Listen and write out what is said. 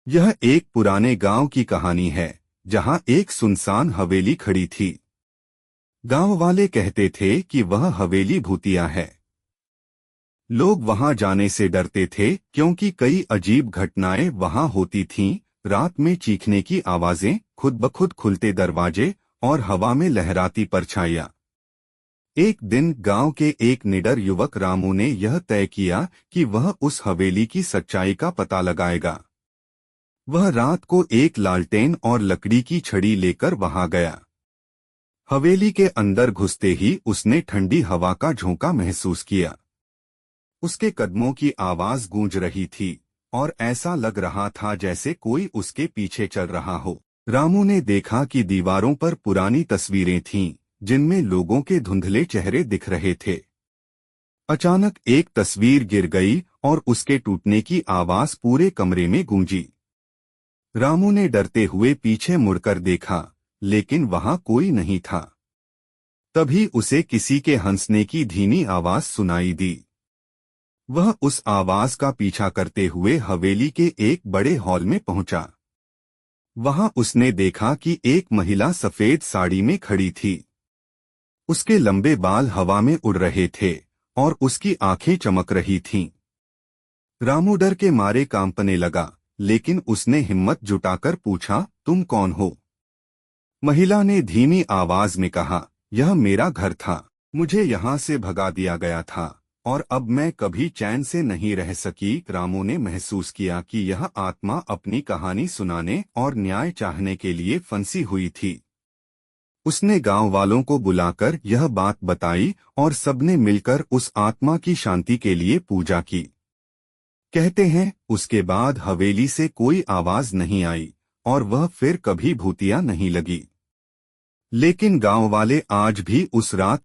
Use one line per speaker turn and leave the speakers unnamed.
यह एक पुराने गांव की कहानी है जहां एक सुनसान हवेली खड़ी थी। गांव वाले कहते थे कि वह हवेली भूतिया है। लोग वहां जाने से डरते थे क्योंकि कई अजीब घटनाएं वहां होती थीं। रात में चीखने की आवाजें, खुद ब खुद खुलते दरवाजे और हवा में लहराती परछाइयां। एक दिन गांव के एक निडर युवक रामू ने यह तय किया कि वह उस हवेली की सच्चाई का पता लगाएगा। वह रात को एक लालटेन और लकड़ी की छड़ी लेकर वहां गया। हवेली के अंदर घुसते ही उसने ठंडी हवा का झोंका महसूस किया। उसके कदमों की आवाज गूंज रही थी और ऐसा लग रहा था जैसे कोई उसके पीछे चल रहा हो। रामू ने देखा कि दीवारों पर पुरानी तस्वीरें थीं, जिनमें लोगों के धुंधले चेहरे दिख रहे थे। अचानक एक तस्वीर गिर गई और उसके टूटने की आवाज पूरे कमरे में गूंजी। रामू ने डरते हुए पीछे मुड़कर देखा, लेकिन वहां कोई नहीं था। तभी उसे किसी के हंसने की धीमी आवाज सुनाई दी। वह उस आवाज का पीछा करते हुए हवेली के एक बड़े हॉल में पहुंचा। वहां उसने देखा कि एक महिला सफेद साड़ी में खड़ी थी। उसके लंबे बाल हवा में उड़ रहे थे और उसकी आंखें चमक रही थीं। रामू डर के मारे कांपने लगा, लेकिन उसने हिम्मत जुटाकर पूछा, तुम कौन हो? महिला ने धीमी आवाज में कहा, यह मेरा घर था। मुझे यहाँ से भगा दिया गया था और अब मैं कभी चैन से नहीं रह सकी। रामू ने महसूस किया कि यह आत्मा अपनी कहानी सुनाने और न्याय चाहने के लिए फंसी हुई थी। उसने गांव वालों को बुलाकर यह बात बताई और सबने मिलकर उस आत्मा की शांति के लिए पूजा की। कहते हैं, उसके बाद हवेली से कोई आवाज नहीं आई और वह फिर कभी भूतिया नहीं लगी। लेकिन गांव वाले आज भी उस रात